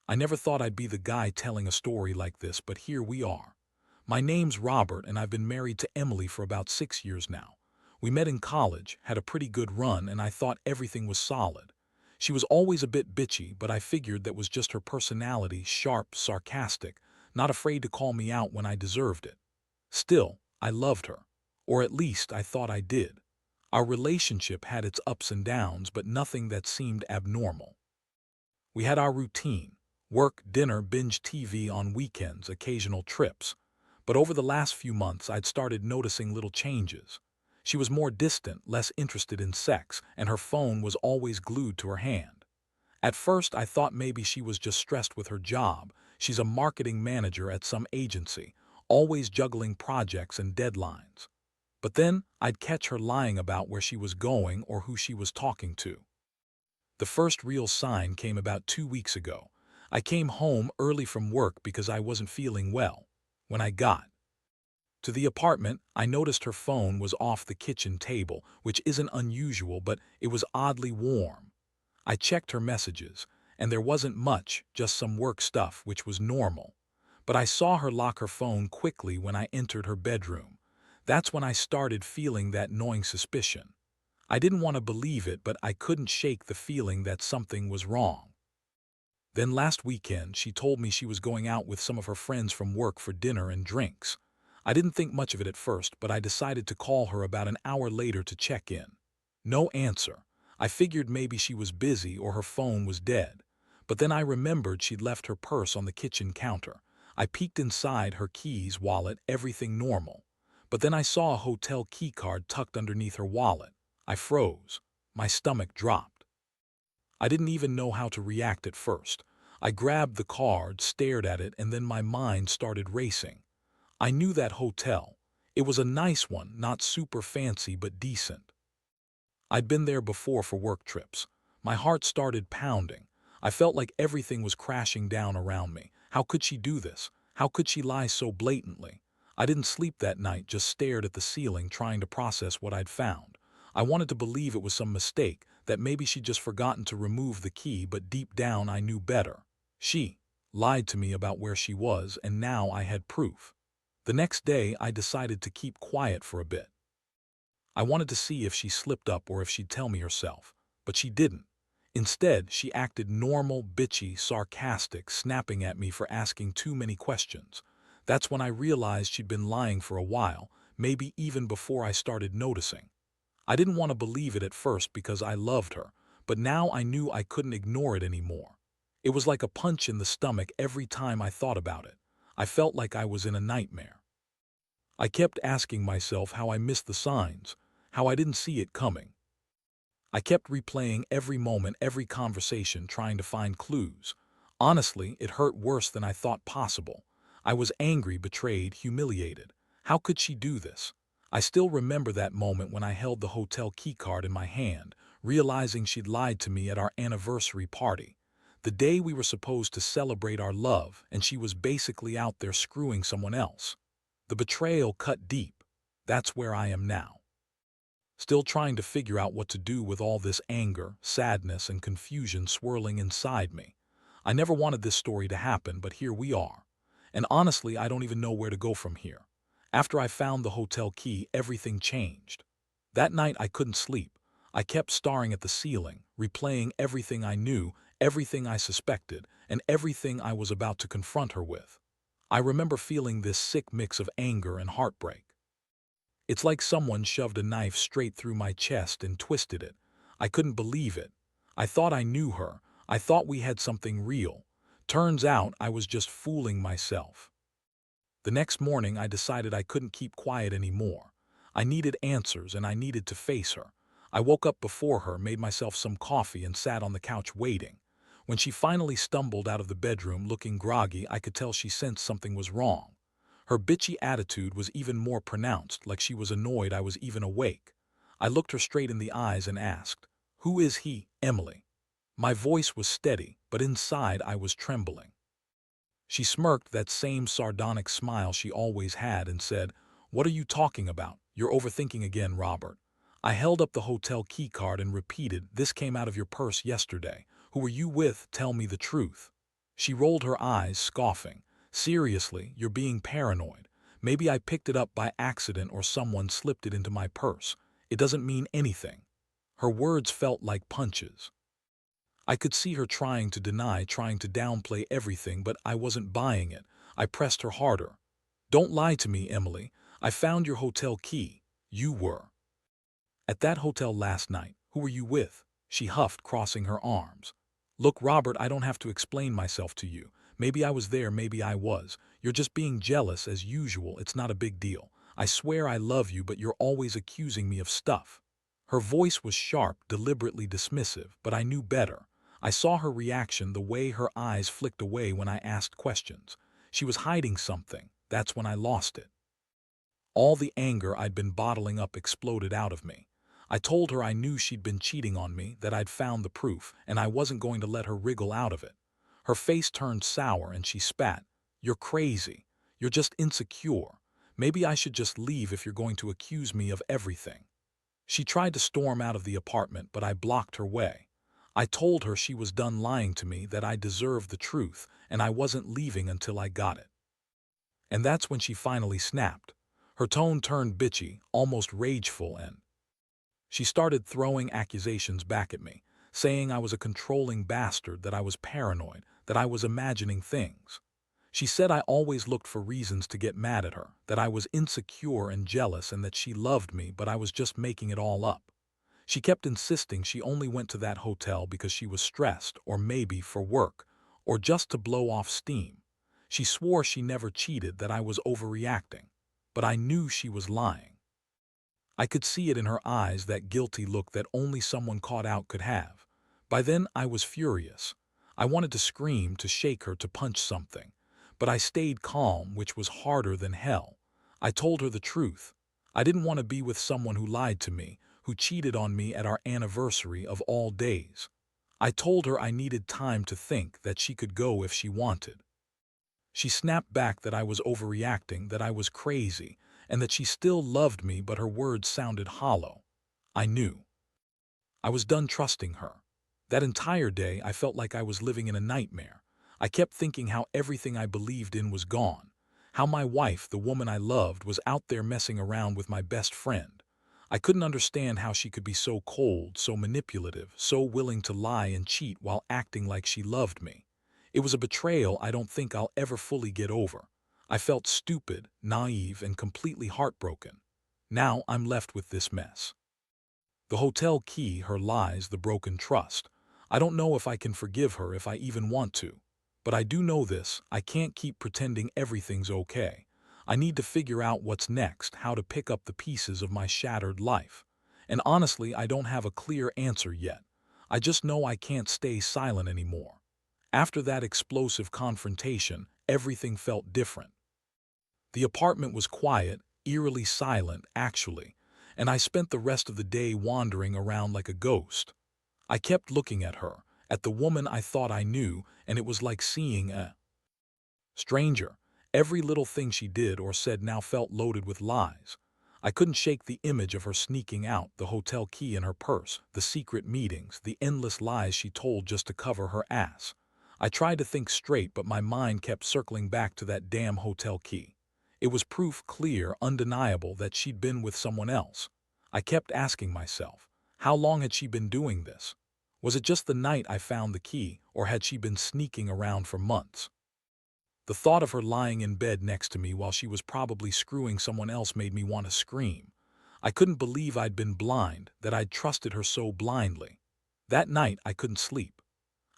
I never thought I'd be the guy telling a story like this, but here we are. My name's Robert, and I've been married to Emily for about 6 years now. We met in college, had a pretty good run, and I thought everything was solid. She was always a bit bitchy, but I figured that was just her personality, sharp, sarcastic, not afraid to call me out when I deserved it. Still, I loved her. Or at least I thought I did. Our relationship had its ups and downs, but nothing that seemed abnormal. We had our routine: work, dinner, binge TV on weekends, occasional trips. But over the last few months, I'd started noticing little changes. She was more distant, less interested in sex, and her phone was always glued to her hand. At first, I thought maybe she was just stressed with her job. She's a marketing manager at some agency, always juggling projects and deadlines. But then, I'd catch her lying about where she was going or who she was talking to. The first real sign came about 2 weeks ago. I came home early from work because I wasn't feeling well. When I got to the apartment, I noticed her phone was off the kitchen table, which isn't unusual, but it was oddly warm. I checked her messages, and there wasn't much, just some work stuff, which was normal. But I saw her lock her phone quickly when I entered her bedroom. That's when I started feeling that gnawing suspicion. I didn't want to believe it, but I couldn't shake the feeling that something was wrong. Then last weekend, she told me she was going out with some of her friends from work for dinner and drinks. I didn't think much of it at first, but I decided to call her about an hour later to check in. No answer. I figured maybe she was busy or her phone was dead. But then I remembered she'd left her purse on the kitchen counter. I peeked inside: her keys, wallet, everything normal. But then I saw a hotel key card tucked underneath her wallet. I froze. My stomach dropped. I didn't even know how to react at first. I grabbed the card, stared at it, and then my mind started racing. I knew that hotel. It was a nice one, not super fancy but decent. I'd been there before for work trips. My heart started pounding. I felt like everything was crashing down around me. How could she do this? How could she lie so blatantly? I didn't sleep that night, just stared at the ceiling, trying to process what I'd found. I wanted to believe it was some mistake, that maybe she'd just forgotten to remove the key, but deep down I knew better. She lied to me about where she was, and now I had proof. The next day, I decided to keep quiet for a bit. I wanted to see if she slipped up or if she'd tell me herself. But she didn't. Instead, she acted normal, bitchy, sarcastic, snapping at me for asking too many questions. That's when I realized she'd been lying for a while, maybe even before I started noticing. I didn't want to believe it at first because I loved her, but now I knew I couldn't ignore it anymore. It was like a punch in the stomach every time I thought about it. I felt like I was in a nightmare. I kept asking myself how I missed the signs, how I didn't see it coming. I kept replaying every moment, every conversation, trying to find clues. Honestly, it hurt worse than I thought possible. I was angry, betrayed, humiliated. How could she do this? I still remember that moment when I held the hotel keycard in my hand, realizing she'd lied to me at our anniversary party. The day we were supposed to celebrate our love, and she was basically out there screwing someone else. The betrayal cut deep. That's where I am now. Still trying to figure out what to do with all this anger, sadness, and confusion swirling inside me. I never wanted this story to happen, but here we are. And honestly, I don't even know where to go from here. After I found the hotel key, everything changed. That night I couldn't sleep. I kept staring at the ceiling, replaying everything I knew, everything I suspected, and everything I was about to confront her with. I remember feeling this sick mix of anger and heartbreak. It's like someone shoved a knife straight through my chest and twisted it. I couldn't believe it. I thought I knew her. I thought we had something real. Turns out I was just fooling myself. The next morning I decided I couldn't keep quiet anymore. I needed answers and I needed to face her. I woke up before her, made myself some coffee, and sat on the couch waiting. When she finally stumbled out of the bedroom looking groggy, I could tell she sensed something was wrong. Her bitchy attitude was even more pronounced, like she was annoyed I was even awake. I looked her straight in the eyes and asked, "Who is he, Emily?" My voice was steady, but inside I was trembling. She smirked that same sardonic smile she always had and said, "What are you talking about? You're overthinking again, Robert." I held up the hotel key card and repeated, "This came out of your purse yesterday. Who were you with? Tell me the truth." She rolled her eyes, scoffing. Seriously, you're being paranoid. Maybe I picked it up by accident or someone slipped it into my purse. It doesn't mean anything. Her words felt like punches. I could see her trying to deny, trying to downplay everything, but I wasn't buying it. I pressed her harder. Don't lie to me, Emily. I found your hotel key. You were at that hotel last night. Who were you with? She huffed, crossing her arms. Look, Robert, I don't have to explain myself to you. Maybe I was there, maybe I was. You're just being jealous as usual. It's not a big deal. I swear I love you, but you're always accusing me of stuff. Her voice was sharp, deliberately dismissive, but I knew better. I saw her reaction, the way her eyes flicked away when I asked questions. She was hiding something. That's when I lost it. All the anger I'd been bottling up exploded out of me. I told her I knew she'd been cheating on me, that I'd found the proof, and I wasn't going to let her wriggle out of it. Her face turned sour and she spat. You're crazy. You're just insecure. Maybe I should just leave if you're going to accuse me of everything. She tried to storm out of the apartment, but I blocked her way. I told her she was done lying to me, that I deserved the truth, and I wasn't leaving until I got it. And that's when she finally snapped. Her tone turned bitchy, almost rageful, and she started throwing accusations back at me, saying I was a controlling bastard, that I was paranoid, that I was imagining things. She said I always looked for reasons to get mad at her, that I was insecure and jealous, and that she loved me, but I was just making it all up. She kept insisting she only went to that hotel because she was stressed, or maybe for work, or just to blow off steam. She swore she never cheated, that I was overreacting. But I knew she was lying. I could see it in her eyes, that guilty look that only someone caught out could have. By then I was furious. I wanted to scream, to shake her, to punch something. But I stayed calm, which was harder than hell. I told her the truth. I didn't want to be with someone who lied to me, who cheated on me at our anniversary of all days. I told her I needed time to think, that she could go if she wanted. She snapped back that I was overreacting, that I was crazy, and that she still loved me, but her words sounded hollow. I knew. I was done trusting her. That entire day I felt like I was living in a nightmare. I kept thinking how everything I believed in was gone. How my wife, the woman I loved, was out there messing around with my best friend. I couldn't understand how she could be so cold, so manipulative, so willing to lie and cheat while acting like she loved me. It was a betrayal I don't think I'll ever fully get over. I felt stupid, naive, and completely heartbroken. Now I'm left with this mess. The hotel key, her lies, the broken trust. I don't know if I can forgive her, if I even want to. But I do know this: I can't keep pretending everything's okay. I need to figure out what's next, how to pick up the pieces of my shattered life. And honestly, I don't have a clear answer yet. I just know I can't stay silent anymore. After that explosive confrontation, everything felt different. The apartment was quiet, eerily silent, actually, and I spent the rest of the day wandering around like a ghost. I kept looking at her, at the woman I thought I knew, and it was like seeing a stranger. Every little thing she did or said now felt loaded with lies. I couldn't shake the image of her sneaking out, the hotel key in her purse, the secret meetings, the endless lies she told just to cover her ass. I tried to think straight, but my mind kept circling back to that damn hotel key. It was proof clear, undeniable, that she'd been with someone else. I kept asking myself, how long had she been doing this? Was it just the night I found the key, or had she been sneaking around for months? The thought of her lying in bed next to me while she was probably screwing someone else made me want to scream. I couldn't believe I'd been blind, that I'd trusted her so blindly. That night I couldn't sleep.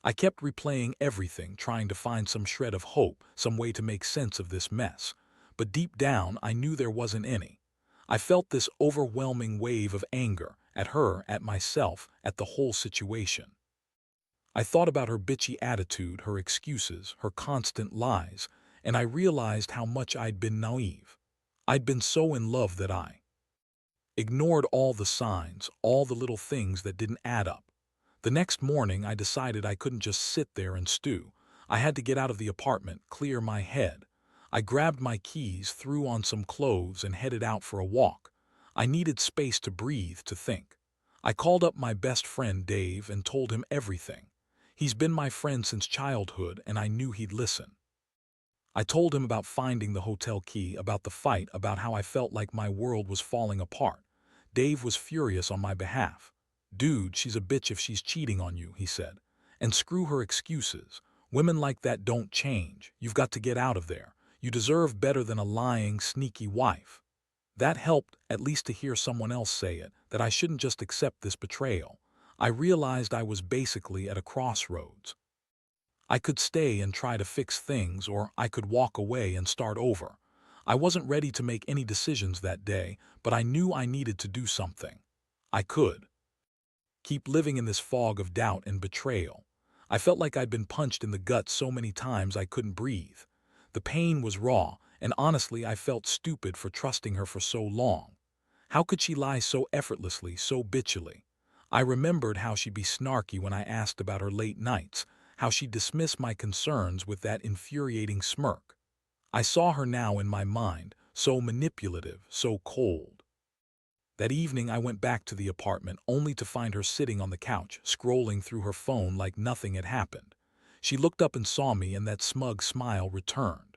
I kept replaying everything, trying to find some shred of hope, some way to make sense of this mess. But deep down, I knew there wasn't any. I felt this overwhelming wave of anger, at her, at myself, at the whole situation. I thought about her bitchy attitude, her excuses, her constant lies, and I realized how much I'd been naive. I'd been so in love that I ignored all the signs, all the little things that didn't add up. The next morning, I decided I couldn't just sit there and stew. I had to get out of the apartment, clear my head. I grabbed my keys, threw on some clothes, and headed out for a walk. I needed space to breathe, to think. I called up my best friend Dave and told him everything. He's been my friend since childhood, and I knew he'd listen. I told him about finding the hotel key, about the fight, about how I felt like my world was falling apart. Dave was furious on my behalf. "Dude, she's a bitch if she's cheating on you," he said. "And screw her excuses. Women like that don't change. You've got to get out of there. You deserve better than a lying, sneaky wife." That helped, at least to hear someone else say it, that I shouldn't just accept this betrayal. I realized I was basically at a crossroads. I could stay and try to fix things, or I could walk away and start over. I wasn't ready to make any decisions that day, but I knew I needed to do something. I could keep living in this fog of doubt and betrayal. I felt like I'd been punched in the gut so many times I couldn't breathe. The pain was raw, and honestly I felt stupid for trusting her for so long. How could she lie so effortlessly, so bitchily? I remembered how she'd be snarky when I asked about her late nights, how she'd dismiss my concerns with that infuriating smirk. I saw her now in my mind, so manipulative, so cold. That evening I went back to the apartment only to find her sitting on the couch, scrolling through her phone like nothing had happened. She looked up and saw me, and that smug smile returned.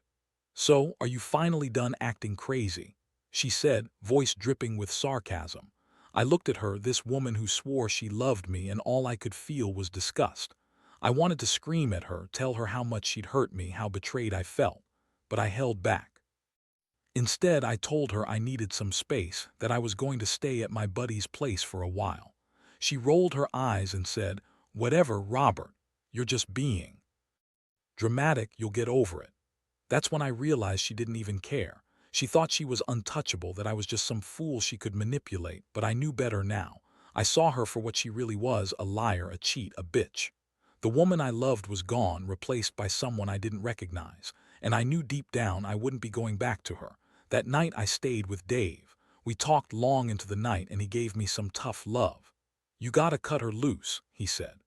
"So, are you finally done acting crazy?" she said, voice dripping with sarcasm. I looked at her, this woman who swore she loved me, and all I could feel was disgust. I wanted to scream at her, tell her how much she'd hurt me, how betrayed I felt, but I held back. Instead, I told her I needed some space, that I was going to stay at my buddy's place for a while. She rolled her eyes and said, "Whatever, Robert. You're just being dramatic, you'll get over it." That's when I realized she didn't even care. She thought she was untouchable, that I was just some fool she could manipulate, but I knew better now. I saw her for what she really was, a liar, a cheat, a bitch. The woman I loved was gone, replaced by someone I didn't recognize, and I knew deep down I wouldn't be going back to her. That night I stayed with Dave. We talked long into the night, and he gave me some tough love. "You gotta cut her loose," he said.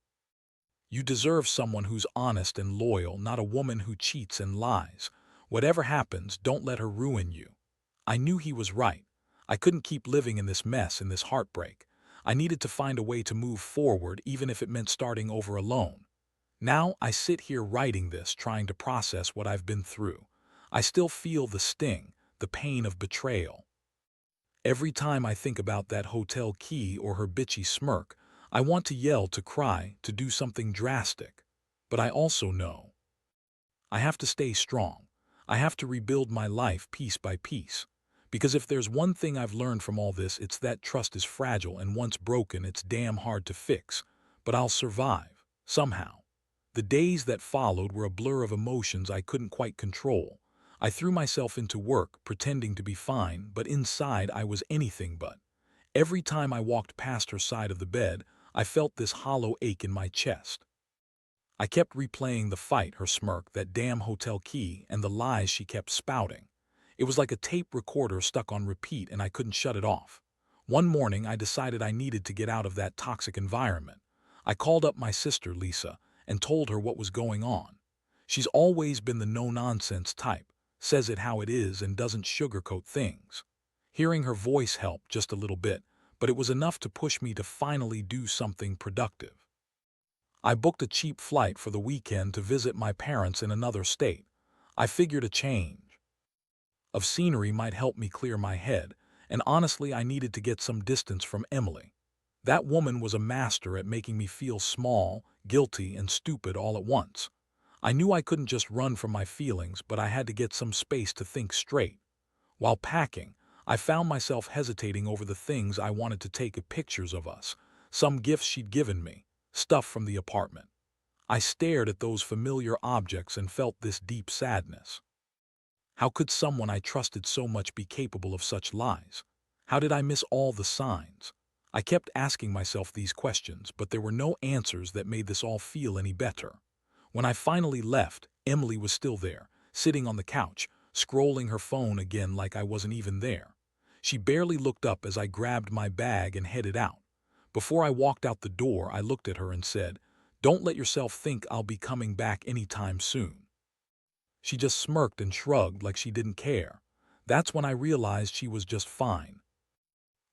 "You deserve someone who's honest and loyal, not a woman who cheats and lies. Whatever happens, don't let her ruin you." I knew he was right. I couldn't keep living in this mess, in this heartbreak. I needed to find a way to move forward, even if it meant starting over alone. Now I sit here writing this, trying to process what I've been through. I still feel the sting, the pain of betrayal. Every time I think about that hotel key or her bitchy smirk, I want to yell, to cry, to do something drastic. But I also know I have to stay strong. I have to rebuild my life piece by piece. Because if there's one thing I've learned from all this, it's that trust is fragile, and once broken, it's damn hard to fix. But I'll survive, somehow. The days that followed were a blur of emotions I couldn't quite control. I threw myself into work, pretending to be fine, but inside I was anything but. Every time I walked past her side of the bed, I felt this hollow ache in my chest. I kept replaying the fight, her smirk, that damn hotel key, and the lies she kept spouting. It was like a tape recorder stuck on repeat, and I couldn't shut it off. One morning, I decided I needed to get out of that toxic environment. I called up my sister, Lisa, and told her what was going on. She's always been the no-nonsense type, says it how it is and doesn't sugarcoat things. Hearing her voice helped just a little bit, but it was enough to push me to finally do something productive. I booked a cheap flight for the weekend to visit my parents in another state. I figured a change of scenery might help me clear my head, and honestly I needed to get some distance from Emily. That woman was a master at making me feel small, guilty, and stupid all at once. I knew I couldn't just run from my feelings, but I had to get some space to think straight. While packing, I found myself hesitating over the things I wanted to take, pictures of us, some gifts she'd given me, stuff from the apartment. I stared at those familiar objects and felt this deep sadness. How could someone I trusted so much be capable of such lies? How did I miss all the signs? I kept asking myself these questions, but there were no answers that made this all feel any better. When I finally left, Emily was still there, sitting on the couch, scrolling her phone again like I wasn't even there. She barely looked up as I grabbed my bag and headed out. Before I walked out the door, I looked at her and said, "Don't let yourself think I'll be coming back anytime soon." She just smirked and shrugged like she didn't care. That's when I realized she was just fine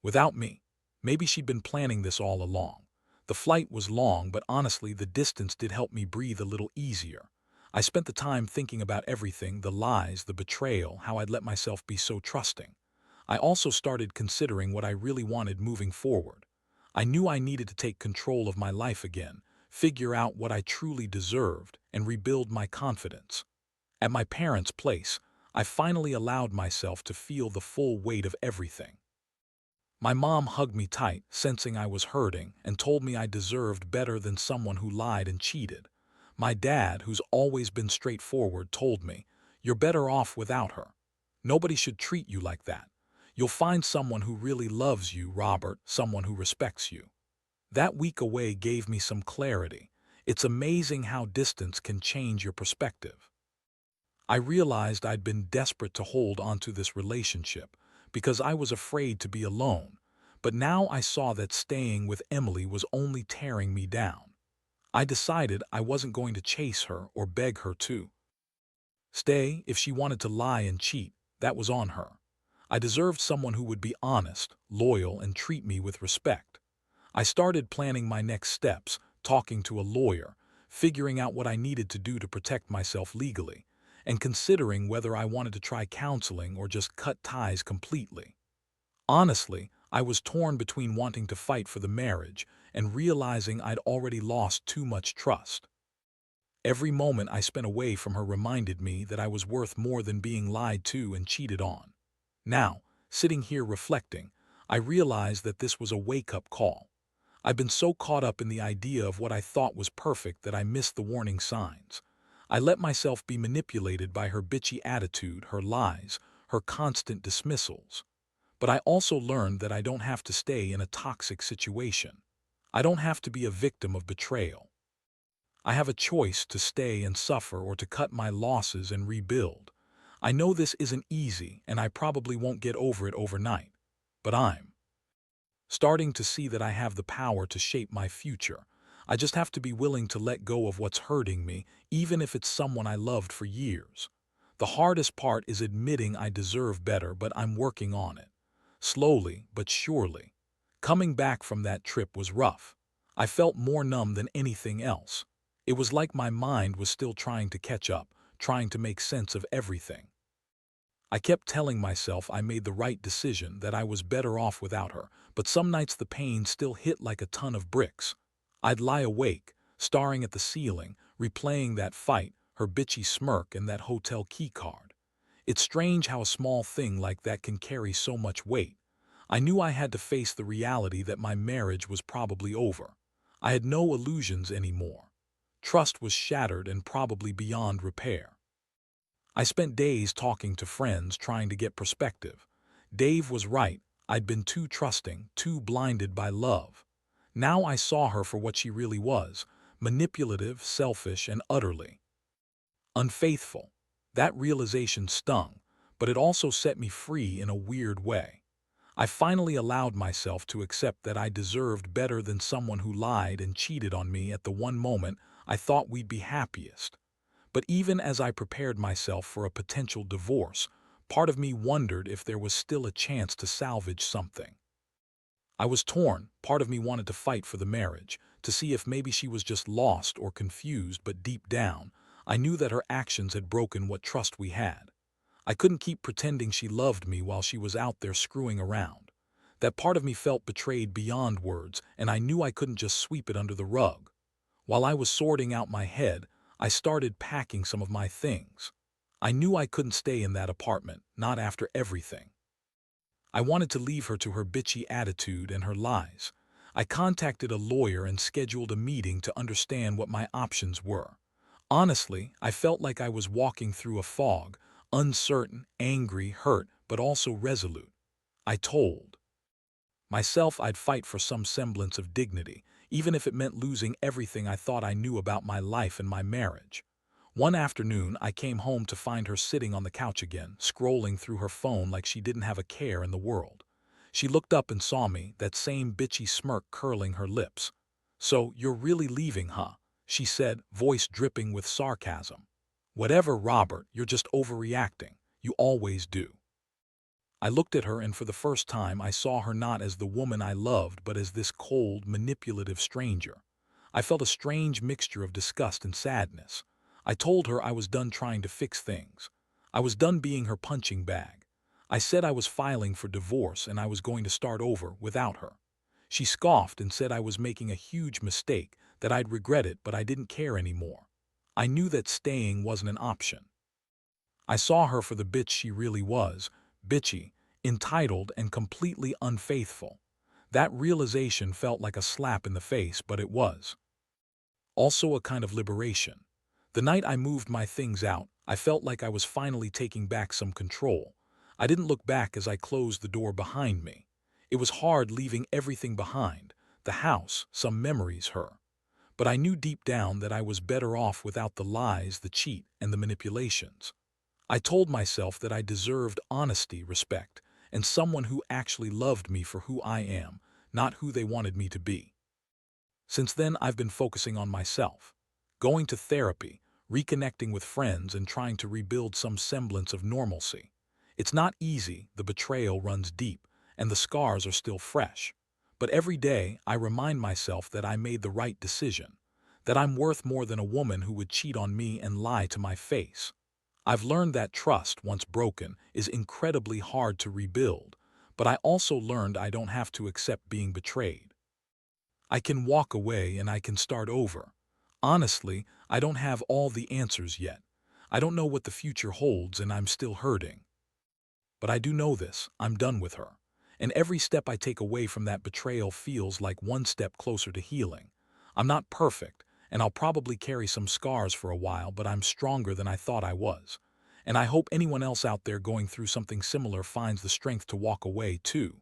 without me. Maybe she'd been planning this all along. The flight was long, but honestly, the distance did help me breathe a little easier. I spent the time thinking about everything, the lies, the betrayal, how I'd let myself be so trusting. I also started considering what I really wanted moving forward. I knew I needed to take control of my life again, figure out what I truly deserved, and rebuild my confidence. At my parents' place, I finally allowed myself to feel the full weight of everything. My mom hugged me tight, sensing I was hurting, and told me I deserved better than someone who lied and cheated. My dad, who's always been straightforward, told me, "You're better off without her. Nobody should treat you like that. You'll find someone who really loves you, Robert, someone who respects you." That week away gave me some clarity. It's amazing how distance can change your perspective. I realized I'd been desperate to hold onto this relationship because I was afraid to be alone, but now I saw that staying with Emily was only tearing me down. I decided I wasn't going to chase her or beg her to stay. If she wanted to lie and cheat, that was on her. I deserved someone who would be honest, loyal, and treat me with respect. I started planning my next steps, talking to a lawyer, figuring out what I needed to do to protect myself legally, and considering whether I wanted to try counseling or just cut ties completely. Honestly, I was torn between wanting to fight for the marriage and realizing I'd already lost too much trust. Every moment I spent away from her reminded me that I was worth more than being lied to and cheated on. Now, sitting here reflecting, I realized that this was a wake-up call. I've been so caught up in the idea of what I thought was perfect that I missed the warning signs. I let myself be manipulated by her bitchy attitude, her lies, her constant dismissals. But I also learned that I don't have to stay in a toxic situation. I don't have to be a victim of betrayal. I have a choice to stay and suffer or to cut my losses and rebuild. I know this isn't easy, and I probably won't get over it overnight. But I'm starting to see that I have the power to shape my future. I just have to be willing to let go of what's hurting me, even if it's someone I loved for years. The hardest part is admitting I deserve better, but I'm working on it. Slowly, but surely. Coming back from that trip was rough. I felt more numb than anything else. It was like my mind was still trying to catch up, trying to make sense of everything. I kept telling myself I made the right decision, that I was better off without her, but some nights the pain still hit like a ton of bricks. I'd lie awake, staring at the ceiling, replaying that fight, her bitchy smirk, and that hotel keycard. It's strange how a small thing like that can carry so much weight. I knew I had to face the reality that my marriage was probably over. I had no illusions anymore. Trust was shattered and probably beyond repair. I spent days talking to friends, trying to get perspective. Dave was right. I'd been too trusting, too blinded by love. Now I saw her for what she really was: manipulative, selfish, and utterly unfaithful. That realization stung, but it also set me free in a weird way. I finally allowed myself to accept that I deserved better than someone who lied and cheated on me at the one moment I thought we'd be happiest. But even as I prepared myself for a potential divorce, part of me wondered if there was still a chance to salvage something. I was torn. Part of me wanted to fight for the marriage, to see if maybe she was just lost or confused, but deep down, I knew that her actions had broken what trust we had. I couldn't keep pretending she loved me while she was out there screwing around. That part of me felt betrayed beyond words, and I knew I couldn't just sweep it under the rug. While I was sorting out my head, I started packing some of my things. I knew I couldn't stay in that apartment, not after everything. I wanted to leave her to her bitchy attitude and her lies. I contacted a lawyer and scheduled a meeting to understand what my options were. Honestly, I felt like I was walking through a fog, uncertain, angry, hurt, but also resolute. I told myself I'd fight for some semblance of dignity, even if it meant losing everything I thought I knew about my life and my marriage. One afternoon, I came home to find her sitting on the couch again, scrolling through her phone like she didn't have a care in the world. She looked up and saw me, that same bitchy smirk curling her lips. "So, you're really leaving, huh?" she said, voice dripping with sarcasm. "Whatever, Robert, you're just overreacting. You always do." I looked at her, and for the first time I saw her not as the woman I loved, but as this cold, manipulative stranger. I felt a strange mixture of disgust and sadness. I told her I was done trying to fix things. I was done being her punching bag. I said I was filing for divorce and I was going to start over without her. She scoffed and said I was making a huge mistake, that I'd regret it, but I didn't care anymore. I knew that staying wasn't an option. I saw her for the bitch she really was, bitchy, entitled, and completely unfaithful. That realization felt like a slap in the face, but it was also a kind of liberation. The night I moved my things out, I felt like I was finally taking back some control. I didn't look back as I closed the door behind me. It was hard leaving everything behind, the house, some memories, her. But I knew deep down that I was better off without the lies, the cheat, and the manipulations. I told myself that I deserved honesty, respect, and someone who actually loved me for who I am, not who they wanted me to be. Since then, I've been focusing on myself, going to therapy, reconnecting with friends, and trying to rebuild some semblance of normalcy. It's not easy, the betrayal runs deep, and the scars are still fresh. But every day, I remind myself that I made the right decision, that I'm worth more than a woman who would cheat on me and lie to my face. I've learned that trust, once broken, is incredibly hard to rebuild, but I also learned I don't have to accept being betrayed. I can walk away and I can start over. Honestly, I don't have all the answers yet. I don't know what the future holds, and I'm still hurting. But I do know this: I'm done with her. And every step I take away from that betrayal feels like one step closer to healing. I'm not perfect, and I'll probably carry some scars for a while, but I'm stronger than I thought I was. And I hope anyone else out there going through something similar finds the strength to walk away too.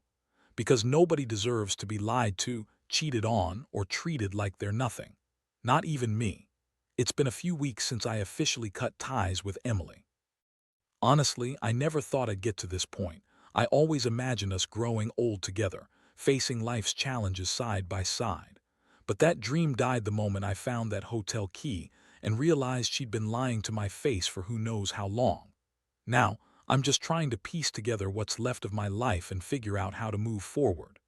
Because nobody deserves to be lied to, cheated on, or treated like they're nothing. Not even me. It's been a few weeks since I officially cut ties with Emily. Honestly, I never thought I'd get to this point. I always imagined us growing old together, facing life's challenges side by side. But that dream died the moment I found that hotel key and realized she'd been lying to my face for who knows how long. Now, I'm just trying to piece together what's left of my life and figure out how to move forward.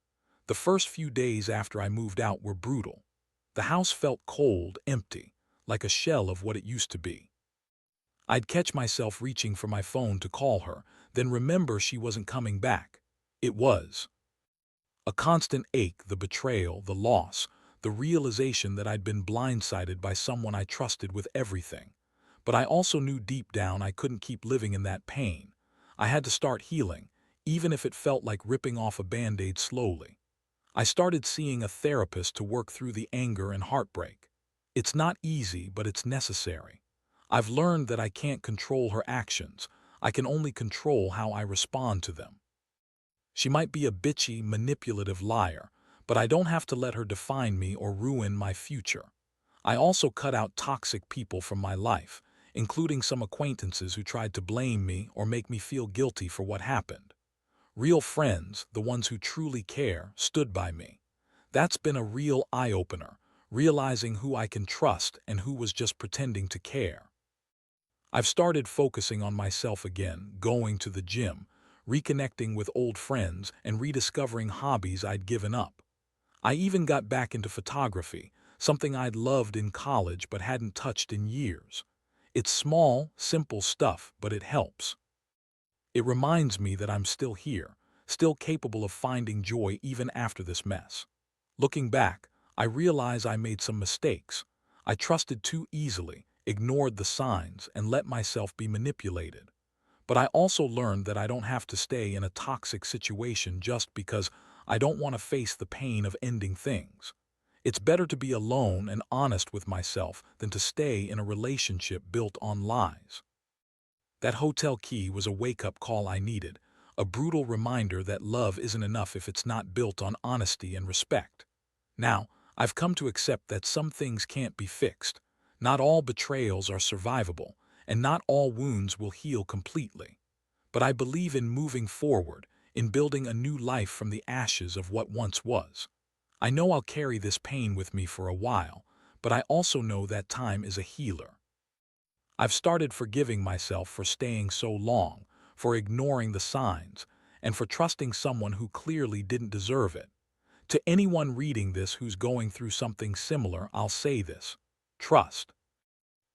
The first few days after I moved out were brutal. The house felt cold, empty, like a shell of what it used to be. I'd catch myself reaching for my phone to call her, then remember she wasn't coming back. It was a constant ache, the betrayal, the loss, the realization that I'd been blindsided by someone I trusted with everything. But I also knew deep down I couldn't keep living in that pain. I had to start healing, even if it felt like ripping off a band-aid slowly. I started seeing a therapist to work through the anger and heartbreak. It's not easy, but it's necessary. I've learned that I can't control her actions. I can only control how I respond to them. She might be a bitchy, manipulative liar, but I don't have to let her define me or ruin my future. I also cut out toxic people from my life, including some acquaintances who tried to blame me or make me feel guilty for what happened. Real friends, the ones who truly care, stood by me. That's been a real eye-opener, realizing who I can trust and who was just pretending to care. I've started focusing on myself again, going to the gym, reconnecting with old friends, and rediscovering hobbies I'd given up. I even got back into photography, something I'd loved in college but hadn't touched in years. It's small, simple stuff, but it helps. It reminds me that I'm still here, still capable of finding joy even after this mess. Looking back, I realize I made some mistakes. I trusted too easily, ignored the signs, and let myself be manipulated. But I also learned that I don't have to stay in a toxic situation just because I don't want to face the pain of ending things. It's better to be alone and honest with myself than to stay in a relationship built on lies. That hotel key was a wake-up call I needed, a brutal reminder that love isn't enough if it's not built on honesty and respect. Now, I've come to accept that some things can't be fixed. Not all betrayals are survivable, and not all wounds will heal completely. But I believe in moving forward, in building a new life from the ashes of what once was. I know I'll carry this pain with me for a while, but I also know that time is a healer. I've started forgiving myself for staying so long, for ignoring the signs, and for trusting someone who clearly didn't deserve it. To anyone reading this who's going through something similar, I'll say this: trust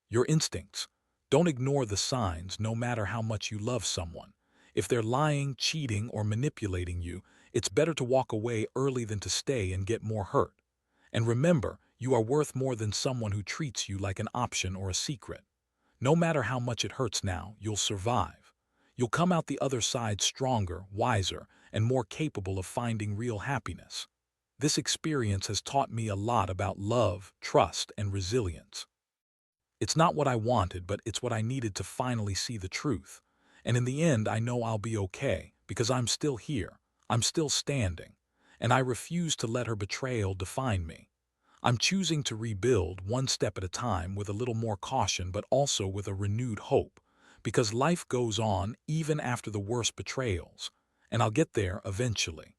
your instincts. Don't ignore the signs, no matter how much you love someone. If they're lying, cheating, or manipulating you, it's better to walk away early than to stay and get more hurt. And remember, you are worth more than someone who treats you like an option or a secret. No matter how much it hurts now, you'll survive. You'll come out the other side stronger, wiser, and more capable of finding real happiness. This experience has taught me a lot about love, trust, and resilience. It's not what I wanted, but it's what I needed to finally see the truth. And in the end, I know I'll be okay, because I'm still here. I'm still standing. And I refuse to let her betrayal define me. I'm choosing to rebuild one step at a time, with a little more caution, but also with a renewed hope. Because life goes on even after the worst betrayals. And I'll get there eventually.